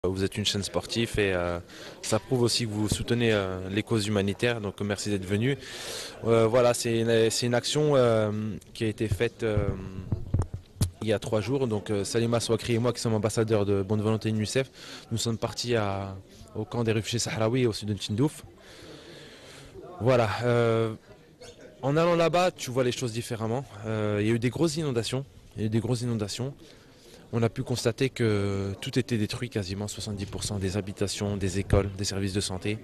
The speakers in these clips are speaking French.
Vous êtes une chaîne sportive et ça prouve aussi que vous soutenez les causes humanitaires, donc merci d'être venu. Voilà, c'est une action qui a été faite il y a 3 jours. Donc Salima Souakri et moi qui sommes ambassadeurs de bonne volonté de l'UNICEF, nous sommes partis au camp des réfugiés sahraouis au sud de Tindouf. Voilà, en allant là-bas, tu vois les choses différemment. Il y a eu des grosses inondations. Il y a eu des grosses inondations. On a pu constater que tout était détruit, quasiment 70% des habitations, des écoles, des services de santé.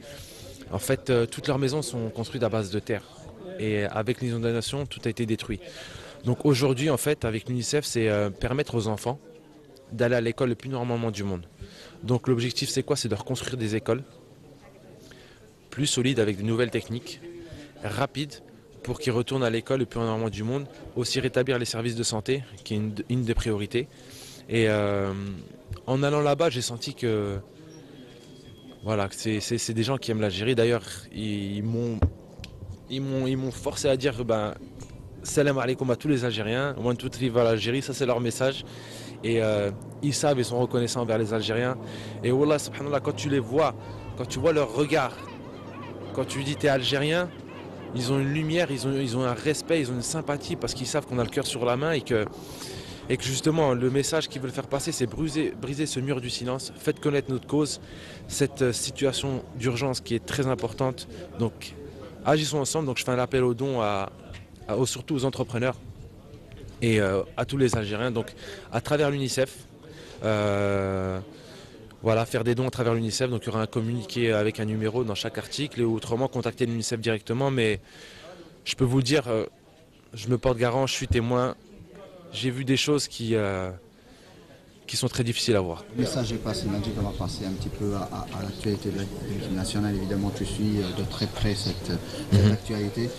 En fait, toutes leurs maisons sont construites à base de terre. Et avec l'inondation, tout a été détruit. Donc aujourd'hui, en fait, avec l'UNICEF, c'est permettre aux enfants d'aller à l'école le plus normalement du monde. Donc l'objectif, c'est quoi? C'est de reconstruire des écoles plus solides avec de nouvelles techniques, rapides, pour qu'ils retournent à l'école le plus normalement du monde. Aussi rétablir les services de santé, qui est une des priorités. Et en allant là-bas, j'ai senti que voilà, c'est des gens qui aiment l'Algérie. D'ailleurs, ils m'ont forcé à dire salam alaikum à tous les Algériens. One, two, three, va l'Algérie, ça c'est leur message. Et ils savent, ils sont reconnaissants envers les Algériens. Et wallah, subhanallah, quand tu les vois, quand tu vois leur regard, quand tu dis t'es Algérien, ils ont une lumière, ils ont un respect, ils ont une sympathie parce qu'ils savent qu'on a le cœur sur la main et que justement le message qu'ils veulent faire passer, c'est briser ce mur du silence, faites connaître notre cause, cette situation d'urgence qui est très importante. Donc agissons ensemble. Donc je fais un appel aux dons surtout aux entrepreneurs et à tous les Algériens. Donc à travers l'UNICEF, voilà, faire des dons à travers l'UNICEF. Donc il y aura un communiqué avec un numéro dans chaque article et autrement contacter l'UNICEF directement. Mais je peux vous le dire, je me porte garant, je suis témoin. J'ai vu des choses qui sont très difficiles à voir. Le message est passé, Magic, on va passer un petit peu à l'actualité de l'équipe nationale. Évidemment, tu suis de très près cette actualité.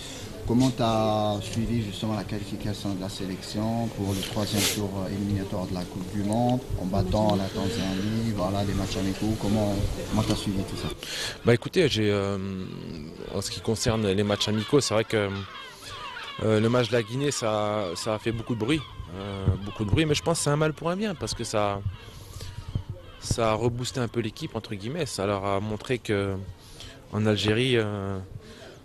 Comment tu as suivi justement la qualification de la sélection pour le troisième tour éliminatoire de la Coupe du Monde, en battant la Tanzanie, voilà, les matchs amicaux, comment tu as suivi tout ça? Bah écoutez, en ce qui concerne les matchs amicaux, c'est vrai que le match de la Guinée, ça a fait beaucoup de bruit. Mais je pense que c'est un mal pour un bien, parce que ça a reboosté un peu l'équipe, entre guillemets. Ça leur a montré que en Algérie,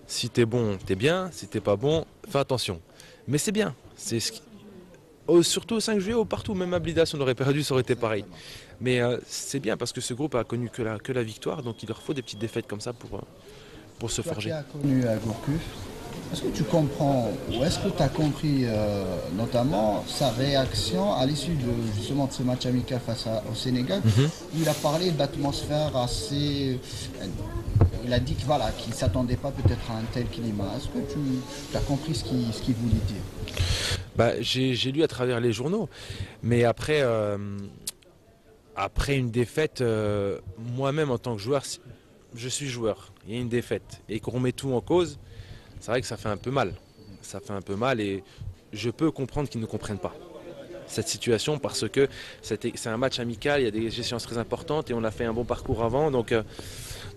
si t'es bon, t'es bien. Si t'es pas bon, fais attention. Mais c'est bien. Surtout au 5 juillet, ou partout, même à Blida, si on aurait perdu, ça aurait été pareil. Mais c'est bien parce que ce groupe a connu que la victoire, donc il leur faut des petites défaites comme ça pour se Toi qui forger. as connu Gourcuff, est-ce que tu comprends ou est-ce que tu as compris notamment sa réaction à l'issue justement de ce match amical au Sénégal, où il a parlé d'atmosphère assez... Il a dit que, voilà, qu'il ne s'attendait pas peut-être à un tel climat. Est-ce que tu as compris ce qu'il voulait dire? J'ai lu à travers les journaux, mais après une défaite, moi-même en tant que joueur, je suis joueur, il y a une défaite et qu'on remet tout en cause, c'est vrai que ça fait un peu mal. Ça fait un peu mal et je peux comprendre qu'ils ne comprennent pas cette situation parce que c'est un match amical, il y a des échéances très importantes et on a fait un bon parcours avant. Donc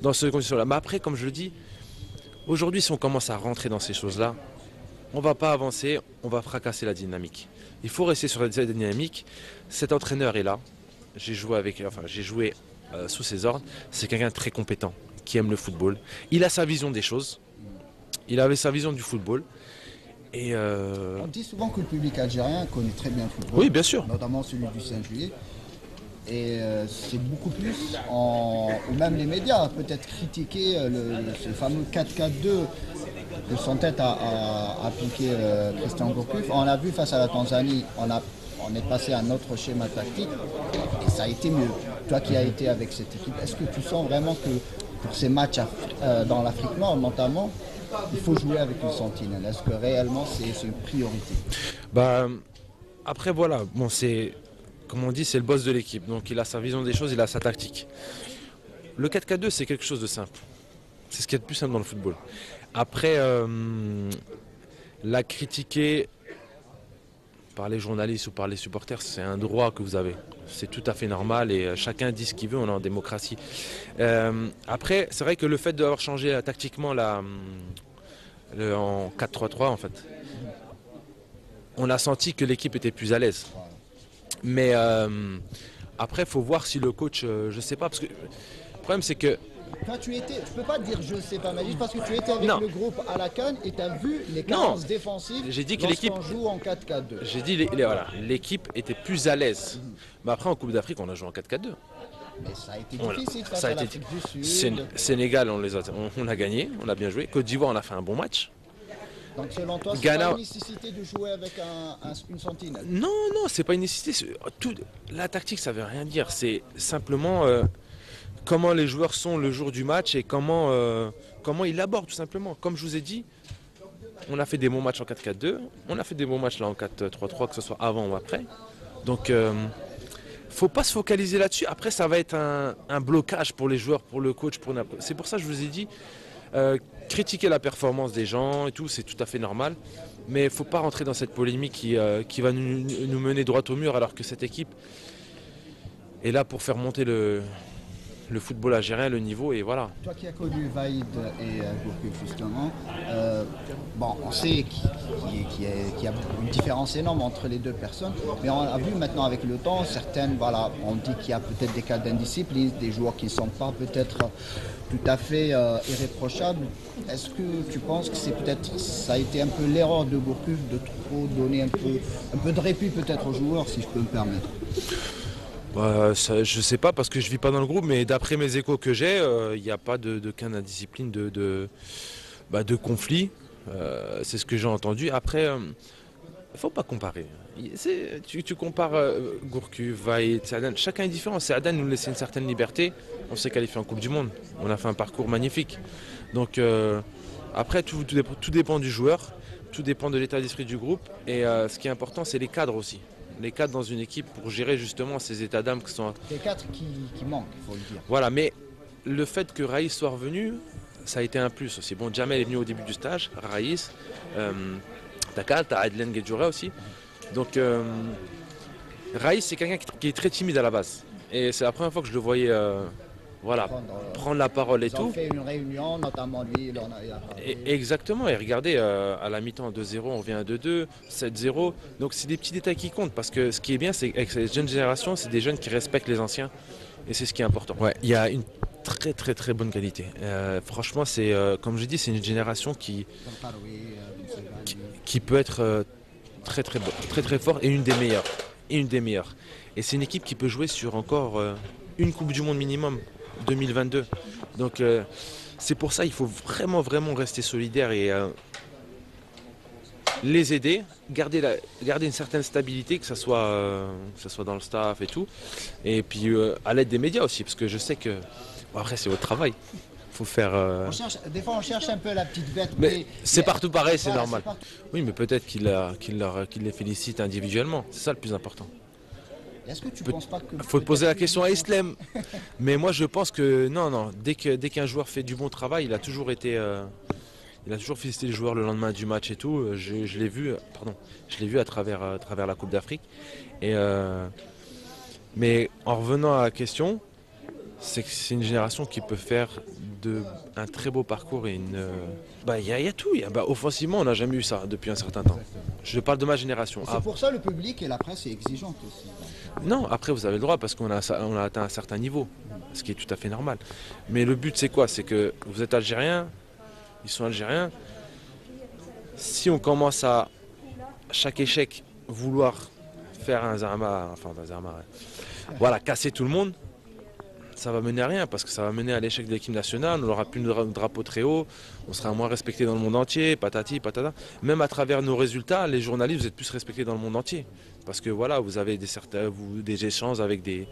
dans ces conditions-là. Mais après, comme je le dis, aujourd'hui si on commence à rentrer dans ces choses-là, on ne va pas avancer, on va fracasser la dynamique. Il faut rester sur cette dynamique. Cet entraîneur est là. J'ai joué sous ses ordres. C'est quelqu'un de très compétent, qui aime le football. Il a sa vision des choses. Il avait sa vision du football. Et On dit souvent que le public algérien connaît très bien le football. Oui, bien sûr. Notamment celui du 5 juillet. Et c'est beaucoup plus, ou même les médias, peut-être critiquer ce fameux 4-4-2 que son tête a appliqué Christian Gourcuff. On l'a vu face à la Tanzanie, on est passé à un autre schéma tactique et ça a été mieux. Toi qui as été avec cette équipe, est-ce que tu sens vraiment que pour ces matchs dans l'Afrique Nord notamment, il faut jouer avec une sentinelle? Est-ce que réellement c'est une priorité? Après voilà, bon comme on dit, c'est le boss de l'équipe, donc il a sa vision des choses, il a sa tactique. Le 4-4-2, c'est quelque chose de simple. C'est ce qu'il y a de plus simple dans le football. Après, la critiquer par les journalistes ou par les supporters, c'est un droit que vous avez. C'est tout à fait normal et chacun dit ce qu'il veut, on est en démocratie. Après, c'est vrai que le fait d'avoir changé tactiquement en 4-3-3, en fait, on a senti que l'équipe était plus à l'aise. Mais Après, il faut voir si le coach, je sais pas, parce que le problème c'est que Quand tu étais, je peux pas te dire je sais pas, mais juste parce que tu étais avec Non. le groupe à la CAN et tu as vu les carences défensives J'ai dit que l'équipe- lorsqu'on joue en 4-4-2. j'ai dit voilà, l'équipe était plus à l'aise. Mais après en Coupe d'Afrique, on a joué en 4-4-2. Mais ça a été Voilà. difficile face Ça a à été- l'Afrique du Sud. Sénégal, on a gagné, on a bien joué. Côte d'Ivoire, on a fait un bon match. Donc selon toi, c'est Ghana- pas une nécessité de jouer avec une sentinelle. Non, non, c'est pas une nécessité. La tactique, ça veut rien dire. C'est simplement comment les joueurs sont le jour du match et comment ils l'abordent tout simplement. Comme je vous ai dit, on a fait des bons matchs en 4-4-2, on a fait des bons matchs là en 4-3-3, que ce soit avant ou après. Donc faut pas se focaliser là-dessus. Après, ça va être un blocage pour les joueurs, pour le coach, c'est pour ça que je vous ai dit, critiquer la performance des gens et tout, c'est tout à fait normal. Mais il ne faut pas rentrer dans cette polémique qui va nous mener droit au mur alors que cette équipe est là pour faire monter le football algérien, le niveau, et voilà. Toi qui as connu Vaïd et Gourcuff justement, bon, on sait qu'il y a une différence énorme entre les deux personnes, mais on a vu maintenant avec le temps, certaines, voilà, on dit qu'il y a peut-être des cas d'indiscipline, des joueurs qui ne sont pas peut-être tout à fait irréprochables. Est-ce que tu penses que ça a été un peu l'erreur de Gourcuff de trop donner un peu de répit peut-être aux joueurs, si je peux me permettre? Je sais pas parce que je vis pas dans le groupe, mais d'après mes échos que j'ai, il n'y a pas de cas d'indiscipline, de conflit. C'est ce que j'ai entendu. Après, il faut pas comparer. Tu compares Gourcuff, Vaïd, Saadane, chacun est différent. Saadane nous laissait une certaine liberté. On s'est qualifié en Coupe du Monde. On a fait un parcours magnifique. Donc après, tout dépend du joueur, tout dépend de l'état d'esprit du groupe. Et ce qui est important, c'est les cadres aussi. Les cadres dans une équipe pour gérer justement ces états d'âme qui sont... Les quatre qui manquent, il faut le dire. Voilà, mais le fait que Raïs soit revenu, ça a été un plus aussi. Bon, Jamel est venu au début du stage, Raïs, t'as Adlen Guedjoura aussi. Donc Raïs, c'est quelqu'un qui est très timide à la base. Et c'est la première fois que je le voyais prendre la parole et Ils ont tout. fait une réunion, notamment lui, il en a parlé. Exactement, et regardez, à la mi-temps 2-0, on vient à 2-2, 7-0. Donc c'est des petits détails qui comptent, parce que ce qui est bien, c'est qu'avec cette jeune génération, c'est des jeunes qui respectent les anciens, et c'est ce qui est important. Ouais, il y a une très très très bonne qualité. Franchement, c'est comme je dis, c'est une génération qui peut être très très très très forte et une des meilleures. Et c'est une équipe qui peut jouer sur encore une Coupe du Monde minimum 2022. Donc c'est pour ça qu'il faut vraiment vraiment rester solidaire et les aider, garder une certaine stabilité, que ce soit dans le staff et tout. Et puis à l'aide des médias aussi, parce que je sais que après c'est votre travail. Faut faire. Des fois on cherche un peu la petite bête. Mais c'est partout pareil, c'est voilà, normal. Oui, mais peut-être qu'il les félicite individuellement. C'est ça le plus important. Est-ce que tu penses pas que... Faut poser la question à Islem. Mais moi je pense que non. Dès qu'un joueur fait du bon travail, il a toujours félicité les joueurs le lendemain du match et tout. Je l'ai vu à travers la Coupe d'Afrique. Mais en revenant à la question, c'est que c'est une génération qui peut faire un très beau parcours et il y a tout. Offensivement, on n'a jamais eu ça depuis un certain temps. Je parle de ma génération. C'est pour ça le public et la presse est exigeante aussi. Non, après vous avez le droit parce qu'on a atteint un certain niveau, ce qui est tout à fait normal. Mais le but c'est quoi? C'est que vous êtes algérien, ils sont algériens. Si on commence à chaque échec vouloir faire un Zama, voilà, casser tout le monde, ça va mener à rien parce que ça va mener à l'échec de l'équipe nationale, on n'aura plus de drapeau très haut, on sera moins respecté dans le monde entier, patati, patata. Même à travers nos résultats, les journalistes, vous êtes plus respectés dans le monde entier. Parce que voilà, vous avez des échanges avec des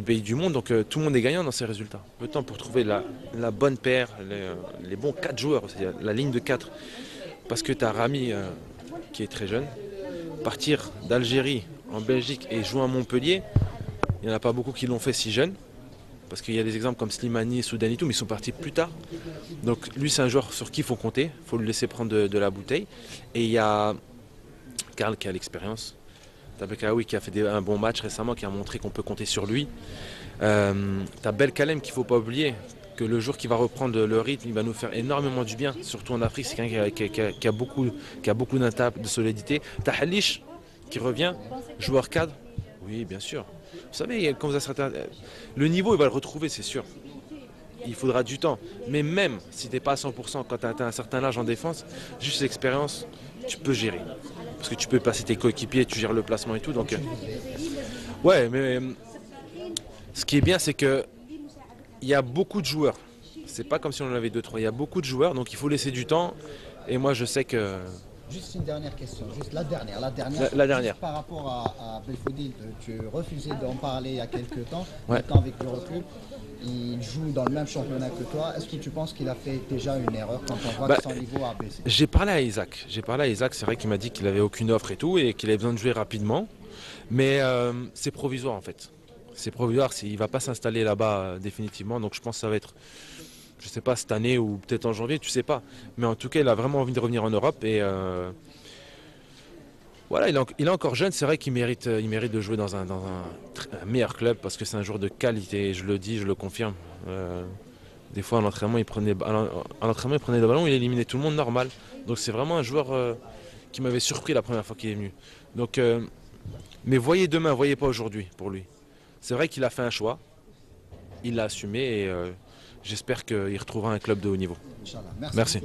pays du monde, donc tout le monde est gagnant dans ces résultats. Le temps pour trouver la bonne paire, les bons 4 joueurs, c'est-à-dire la ligne de 4. Parce que tu as Rami qui est très jeune, partir d'Algérie en Belgique et jouer à Montpellier, il n'y en a pas beaucoup qui l'ont fait si jeune. Parce qu'il y a des exemples comme Slimani, Soudani et tout, mais ils sont partis plus tard. Donc lui, c'est un joueur sur qui il faut compter, il faut le laisser prendre de la bouteille. Et il y a Karl qui a l'expérience. Tabekaoui qui a fait un bon match récemment, qui a montré qu'on peut compter sur lui. T'as Belkalem qu'il ne faut pas oublier, que le jour qu'il va reprendre le rythme, il va nous faire énormément du bien, surtout en Afrique, c'est quelqu'un qui a beaucoup d'intape, de solidité. T'as Halish qui revient, joueur cadre, oui bien sûr. Vous savez, quand vous avez le niveau, il va le retrouver, c'est sûr. Il faudra du temps. Mais même si tu n'es pas à 100%, quand tu as atteint un certain âge en défense, juste l'expérience, tu peux gérer. Parce que tu peux passer tes coéquipiers, tu gères le placement et tout. Donc, ouais, mais ce qui est bien, c'est que il y a beaucoup de joueurs. C'est pas comme si on en avait deux, trois. Il y a beaucoup de joueurs, donc il faut laisser du temps. Et moi, je sais que. Juste une dernière question, juste la dernière. La dernière. Juste par rapport à Belfodil, tu refusais d'en parler il y a quelques temps. Ouais. Maintenant, avec le recul, il joue dans le même championnat que toi. Est-ce que tu penses qu'il a fait déjà une erreur quand on voit que son niveau a baissé? J'ai parlé à Isaac. C'est vrai qu'il m'a dit qu'il avait aucune offre et tout, et qu'il avait besoin de jouer rapidement. Mais c'est provisoire en fait. C'est provisoire. Il ne va pas s'installer là-bas définitivement. Donc je pense que ça va être, je sais pas, cette année ou peut-être en janvier, tu sais pas. Mais en tout cas, il a vraiment envie de revenir en Europe. Et voilà, il est encore jeune. C'est vrai il mérite de jouer dans un meilleur club parce que c'est un joueur de qualité. Je le dis, je le confirme. Des fois, à l'entraînement, il prenait le ballon, il éliminait tout le monde normal. Donc c'est vraiment un joueur qui m'avait surpris la première fois qu'il est venu. Donc, mais voyez demain, voyez pas aujourd'hui pour lui. C'est vrai qu'il a fait un choix, il l'a assumé et j'espère qu'il retrouvera un club de haut niveau. Inch'Allah. Merci.